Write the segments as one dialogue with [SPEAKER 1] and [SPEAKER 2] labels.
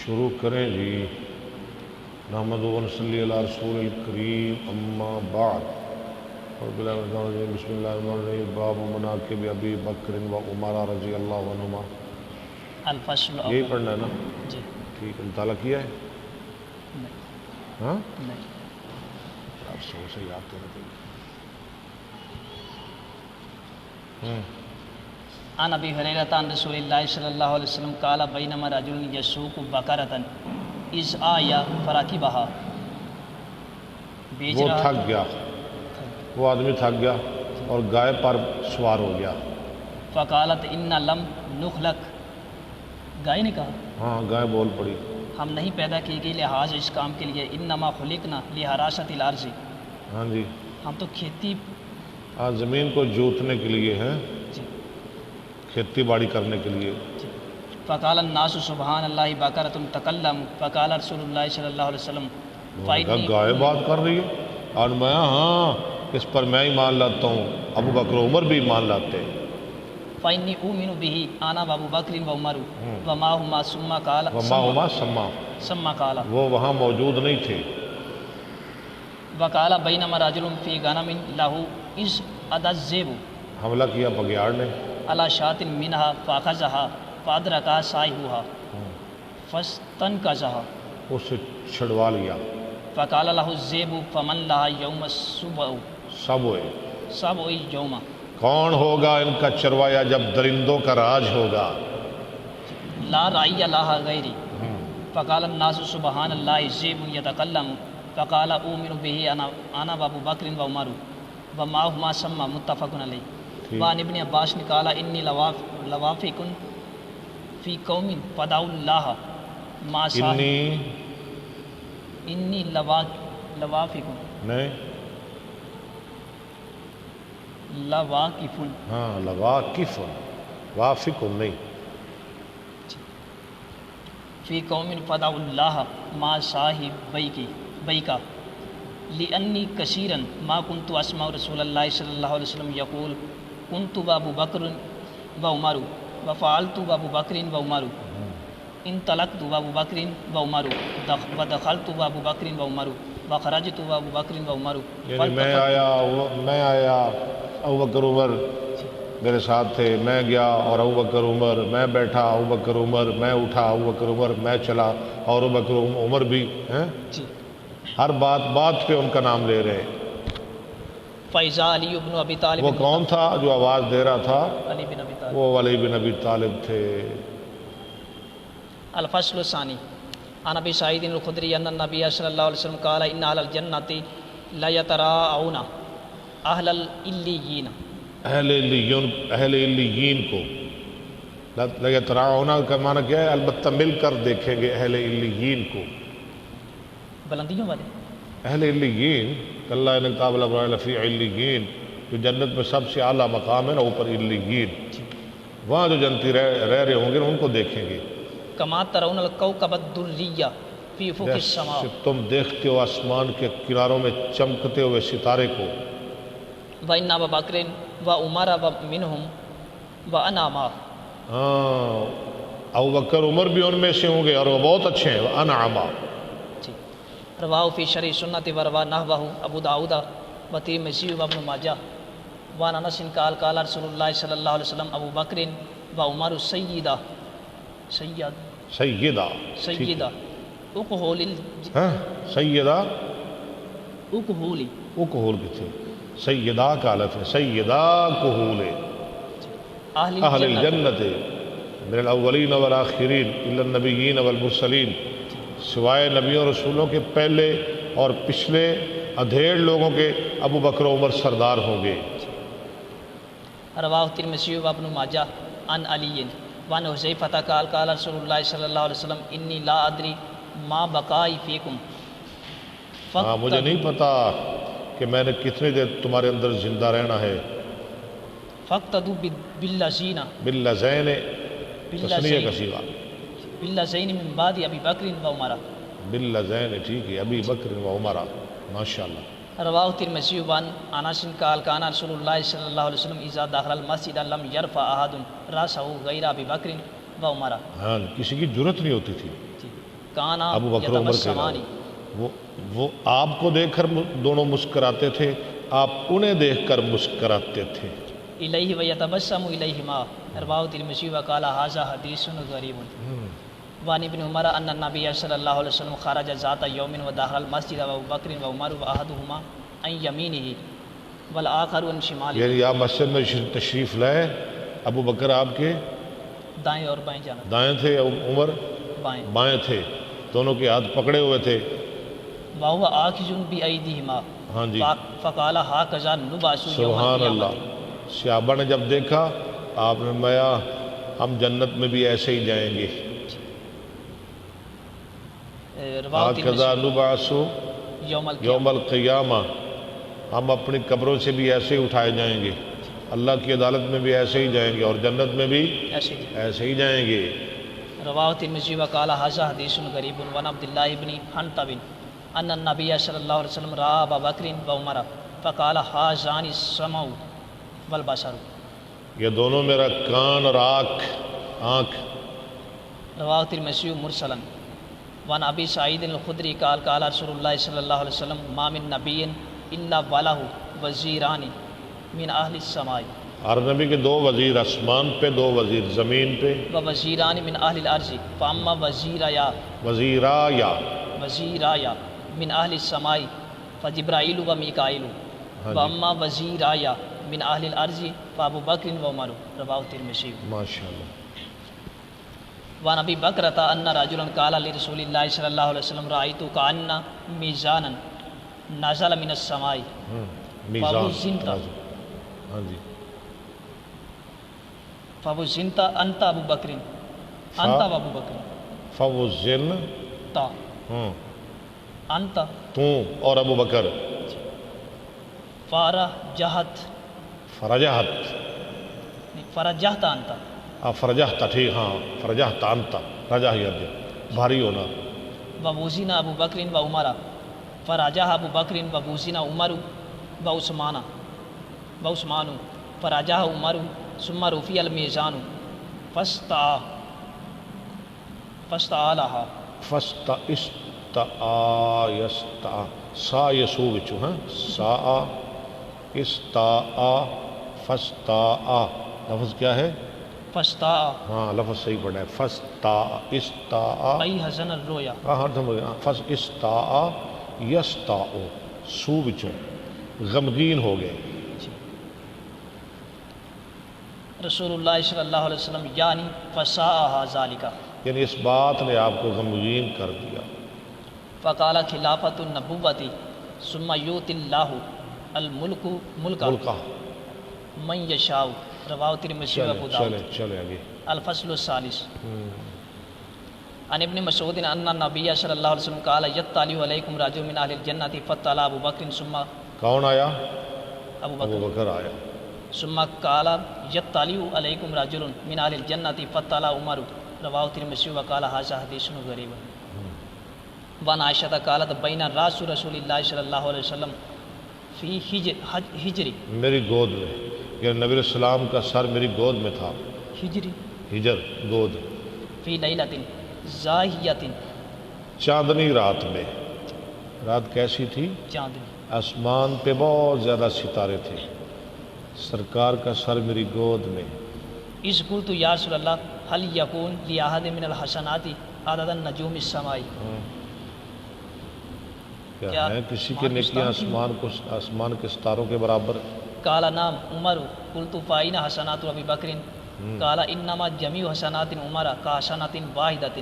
[SPEAKER 1] شروع کریں جی. نحمد و نصلی علی رسول الکریم اما بعد. بسم اللہ الرحمن الرحیم. باب مناقب ابی بکر و عمر رضی اللہ عنہما.
[SPEAKER 2] الفصل
[SPEAKER 1] یہی پڑھنا ہے نا؟
[SPEAKER 2] جی
[SPEAKER 1] ٹھیک. مطالعہ کیا ہے؟ ہاں
[SPEAKER 2] نہیں.
[SPEAKER 1] آپ سو سے یاد کرنا چاہیے.
[SPEAKER 2] عن ابی ہریرہ عن رسول اللہ صلی اللہ علیہ وسلم قال بینما رجل یسوق بقرۃ اذ آیا فراکبها. بیچ
[SPEAKER 1] وہ
[SPEAKER 2] رہا
[SPEAKER 1] تھک گیا، وہ آدمی تھک گیا اور گائے پر سوار ہو گیا.
[SPEAKER 2] فقالت ان لم نخلق، گائے نے کہا
[SPEAKER 1] ہاں گائے بول پڑی.
[SPEAKER 2] ہم نہیں پیدا کی گئی لحاظ اس کام کے لیے، انما خلقنا لحراست الارض،
[SPEAKER 1] ہاں جی،
[SPEAKER 2] ہم تو کھیتی
[SPEAKER 1] زمین کو جوتنے کے لیے ہے،
[SPEAKER 2] جی
[SPEAKER 1] کھیتی باڑی کرنے کے لیے.
[SPEAKER 2] جی. فقال الناس سبحان اللہ بقرۃ تکلم، فقال رسول اللہ صلی اللہ علیہ وسلم
[SPEAKER 1] انہوں نے کہا گائے بات کر رہی ہے اور میں ہاں اس پر میں ایمان لاتا ہوں، ابو بکر و عمر بھی ایمان لاتے ہیں.
[SPEAKER 2] فإني أؤمن به أنا وأبو بكر وعمر وما هما ثم قال
[SPEAKER 1] وما ہما سما،
[SPEAKER 2] ثم قال
[SPEAKER 1] وہ وہاں موجود نہیں تھے.
[SPEAKER 2] وقال بينما رجل في غنم له إذ أتى الذئب
[SPEAKER 1] حملہ کیا بگیاڑ نے،
[SPEAKER 2] على شاة منها فأخذها فأدركها صاحبها فاستنقذها،
[SPEAKER 1] اس سے چھڑوا لیا.
[SPEAKER 2] فقال له الذئب فمن لها يوم السبع
[SPEAKER 1] سب ہوئے.
[SPEAKER 2] سبع يوم.
[SPEAKER 1] کون ہوگا ان کا چروایا جب درندوں کا راج ہوگا؟
[SPEAKER 2] لا رعي لها غيري. فقال الناس سبحان الله الذئب يتكلم، فقال أؤمن به أنا وأبو بكر وعمر ومعهما سمى، متفق عليه. وعن ابن عباس قال إني لوافق في قوم فدعوا الله ما صاحب. إني لوافق
[SPEAKER 1] نہیں
[SPEAKER 2] لواقف
[SPEAKER 1] ہاں لواقف، وافق نہیں.
[SPEAKER 2] فی قوم فدعوا اللہ ما صاحبیک لأنی کثیرا ما کنت اسمع رسول اللہ صلی اللہ علیہ وسلم یقول کنت وابو بکر وعمر وفعلت وابو بکر وعمر انطلقت وابو بکر وعمر ودخلت وابو بکر وعمر وخرجت وابو بکر وعمر.
[SPEAKER 1] یعنی میں آیا ابو بکر عمر میرے ساتھ تھے، میں گیا اور ابو بکر عمر، میں بیٹھا ابو بکر عمر، میں اٹھا ابو بکر عمر، میں چلا اور ابو بکر عمر بھی ہیں. ہر بات پہ ان کا نام لے رہے.
[SPEAKER 2] فیضا علی بن ابی طالب.
[SPEAKER 1] وہ کون تھا جو آواز دے رہا تھا؟
[SPEAKER 2] علی بن ابی طالب.
[SPEAKER 1] وہ علی بن ابی طالب تھے.
[SPEAKER 2] الفصل الثانی. عن ابی سعید الخدری ان النبی صلی اللہ علیہ وسلم قال ان اہل الجنۃ لا یتراءون اہل العلیین.
[SPEAKER 1] اہل علیین کو یتراءون کا معنی کیا ہے؟ البتہ مل کر دیکھیں گے اہل علیین کو.
[SPEAKER 2] بلندیوں والے
[SPEAKER 1] اہل علیین کلا ان القابل ابراہیل فی علیین، جو جنت میں سب سے اعلیٰ مقام ہے نا اوپر علیین، وہاں جو جنتی رہ رہے ہوں گے ان کو دیکھیں گے.
[SPEAKER 2] کما ترون الکوکب الدریہ فی افق السماء.
[SPEAKER 1] تم دیکھتے ہو آسمان کے کناروں میں چمکتے ہوئے ستارے کو.
[SPEAKER 2] وَإِنَّ أَبَا بَكْرٍ وَعُمَرَ وَمِنْهُمْ وَأَنَا مَعَهُ.
[SPEAKER 1] ہاں ابو بکر عمر بھی ان میں سے ہوں گے اور وہ بہت اچھے ہیں. انعما
[SPEAKER 2] رواہ فی شرح سنت وروا نحوہ ابو داؤد وترمذی وابن ماجہ. وعن انس قال قال رسول اللہ صلی اللہ علیہ وسلم ابو بکر وعمر سیدہ اکہول
[SPEAKER 1] سیدہ
[SPEAKER 2] اکہول
[SPEAKER 1] کی تھی. سیدہ کا الف ہے، سیدہ کہول اہل الجنت من الاولین والآخرین الا النبیین والمرسلین، سوائے نبیوں اور رسولوں کے پہلے اور پچھلے ادھیڑ لوگوں کے ابو بکر و عمر سردار ہوں گے.
[SPEAKER 2] رواہ ترمذی و ابن ماجہ عن علی وعن حذیفہ قال قال رسول اللہ صلی اللہ علیہ وسلم انی لا ادری ما بقائی فیکم.
[SPEAKER 1] ہاں مجھے نہیں پتا کہ میں نے کتنی دیر تمہارے اندر زندہ رہنا ہے.
[SPEAKER 2] فاقتدوا باللذین
[SPEAKER 1] تسنیہ کا صیغہ
[SPEAKER 2] باللذین من بعد ابی بکر و عمر.
[SPEAKER 1] باللذین ٹھیک ہے، ابی بکر و عمر، ماشاءاللہ.
[SPEAKER 2] رواہ ترمذی وعن انس قال كان رسول اللہ صلی اللہ علیہ وسلم اذا دخل المسجد لم يرفع احد راسه غیر ابی بکر و عمر.
[SPEAKER 1] ہاں کسی کی جرت نہیں ہوتی تھی.
[SPEAKER 2] کانا
[SPEAKER 1] ابو بکر عمر کے
[SPEAKER 2] یتبسمانی،
[SPEAKER 1] وہ آپ کو دیکھ کر دونوں مسکراتے تھے، آپ انہیں دیکھ کر مسکراتے تھے۔
[SPEAKER 2] الیہ ویتبسم الیہما، رواه الترمذی وقال ھذا حدیث غریب۔ وعن ابن عمر ان النبی صلی اللہ علیہ وسلم خرج ذات یوم ودخل المسجد وابو بکر وعمر واحدهما عن یمینہ والآخر عن شمالہ،
[SPEAKER 1] یعنی آپ مسجد میں تشریف لائے، ابو بکر آپ کے
[SPEAKER 2] دائیں اور بائیں جانا،
[SPEAKER 1] دائیں تھے، عمر
[SPEAKER 2] بائیں،
[SPEAKER 1] بائیں تھے، دونوں کے ہاتھ پکڑے ہوئے تھے۔
[SPEAKER 2] وہو آخذ بایدیہما،
[SPEAKER 1] ہاں جی،
[SPEAKER 2] فقال ھذا نبعث یوم
[SPEAKER 1] سبحان اللہ۔
[SPEAKER 2] القیامۃ۔
[SPEAKER 1] صحابہ نے جب دیکھا، آپ نے فرمایا ہم جنت میں بھی ایسے ہی جائیں گے۔
[SPEAKER 2] رواه
[SPEAKER 1] ھذا
[SPEAKER 2] الترمذی
[SPEAKER 1] نبعث
[SPEAKER 2] یوم القیامۃ۔
[SPEAKER 1] یوم القیامہ، ہم اپنی قبروں سے بھی ایسے ہی اٹھائے جائیں گے، اللہ کی عدالت میں بھی ایسے ہی جائیں گے، اور جنت میں بھی
[SPEAKER 2] ایسے ہی
[SPEAKER 1] ایسے ہی جائیں گے۔
[SPEAKER 2] رواه الترمذی وقال ھذا حدیث غریب۔ وعن عبد اللہ بن حنطب ان النبی صلی اللہ علیہ وسلم رأى ابا بکر وعمر فقال ھذان السمع والبصر،
[SPEAKER 1] یہ دونوں میرا کان اور آنکھ۔
[SPEAKER 2] رواه الترمذی مرسلا۔ وعن ابی سعید الخدری قال قال رسول اللہ صلی اللہ علیہ وسلم ما من نبی الا وله وزیران من اہل السماء
[SPEAKER 1] ہر نبی کے دو وزیر آسمان پہ، دو وزیر زمین پہ،
[SPEAKER 2] ووزیران من اہل الارض فاما
[SPEAKER 1] وزیرایا
[SPEAKER 2] وزیرایا من اہل السماء فجبرائیل و میکائیل
[SPEAKER 1] ہاں جی،
[SPEAKER 2] واما وزیرایا من اہل الارض فابو بکر و عمر، رواه الترمذی۔
[SPEAKER 1] ماشاءاللہ۔
[SPEAKER 2] وعن ابی بکرۃ ان رجلا قال لرسول اللہ صلی اللہ علیہ وسلم رأیت کأن میزانا نزل من السماء
[SPEAKER 1] میزان، ہاں جی،
[SPEAKER 2] فوزنت انت ابو بکر انت ابو بکر
[SPEAKER 1] فوزن
[SPEAKER 2] تا
[SPEAKER 1] ہاں
[SPEAKER 2] انت
[SPEAKER 1] تو اور ابو بکر،
[SPEAKER 2] فرجحت
[SPEAKER 1] فرجحت
[SPEAKER 2] انت
[SPEAKER 1] فرجحت، ٹھیک، ہاں فرجحت انت، رجح ید بھاری ہونا۔
[SPEAKER 2] ووزن ابو بکر و عمر فرجح ابو بکر ووزن عمر و عثمان فرجح عمر ثم رفع المیزان فاستعالها
[SPEAKER 1] فاستعا سا یسو وچو، ہاں سا استعا فاستعا، لفظ کیا ہے؟
[SPEAKER 2] فاستعا،
[SPEAKER 1] ہاں لفظ صحیح پڑھنا ہے، فاستعا استعا،
[SPEAKER 2] ای حسن الرویا،
[SPEAKER 1] ہاں سمجھ گیا، فس استعا یستعو، سو وچوں غمگین ہو گئے۔
[SPEAKER 2] رسول اللہ صلی اللہ علیہ وسلم یعنی فساء ذالک،
[SPEAKER 1] یعنی اس بات نے آپ کو غمگین کر دیا۔
[SPEAKER 2] فقال خلافت النبوت ثم یؤتی اللہ الملک ملکا
[SPEAKER 1] ملکہ،
[SPEAKER 2] من یشاء، رواه الترمذی و ابو داؤد۔
[SPEAKER 1] چلے آگے۔
[SPEAKER 2] الفصل الثالث عن ابن مسعود ان النبی صلی اللہ علیہ وسلم قال یطلع علیکم رجل من اہل الجنۃ فطلع ابو بکر ثم
[SPEAKER 1] کون آیا؟
[SPEAKER 2] ابو
[SPEAKER 1] ابو
[SPEAKER 2] بکر
[SPEAKER 1] بکر آیا۔
[SPEAKER 2] ثم قال یطلع علیکم رجل من اہل الجنۃ فطلع عمر، رواه الترمذی وقال ھذا حدیث غریب۔ وعن عائشہ قالت بین راس رسول اللہ صلی اللہ علیہ وسلم فی ہجری،
[SPEAKER 1] میری گود میں، یعنی نبی علیہ السلام کا سر میری گود میں تھا،
[SPEAKER 2] ہجری
[SPEAKER 1] ہجر گود،
[SPEAKER 2] فی لیلۃ زاہیۃ،
[SPEAKER 1] چاندنی رات میں۔ رات کیسی تھی؟
[SPEAKER 2] چاندنی،
[SPEAKER 1] آسمان پہ بہت زیادہ ستارے تھے، سرکار کا سر میری گود میں۔
[SPEAKER 2] اذ قلت یا رسول اللہ هل یکون لأحد من الحسنات عدد النجوم السماء،
[SPEAKER 1] کیا ہے کسی کے نیکیاں آسمان کے ستاروں کے برابر؟
[SPEAKER 2] قال نعم عمر، قلت فأين حسنات ابی بکر، قال انما جمیع حسنات عمر كحسنات واحدۃ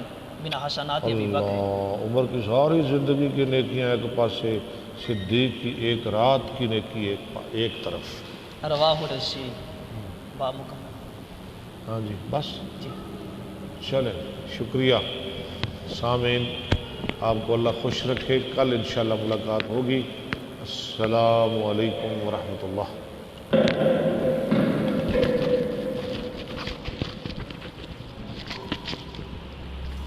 [SPEAKER 2] من حسنات ابی بکر۔
[SPEAKER 1] اللہ، عمر کی ساری زندگی کی نیکیاں ایک پاسے، صدیق کی ایک رات کی نیکی ایک طرف۔
[SPEAKER 2] رواہ الرسی با مکمل۔
[SPEAKER 1] ہاں جی بس،
[SPEAKER 2] جی
[SPEAKER 1] چلیں، شکریہ سامعین، آپ کو اللہ خوش رکھے، کل انشاءاللہ ملاقات ہوگی۔ السلام علیکم ورحمۃ اللہ۔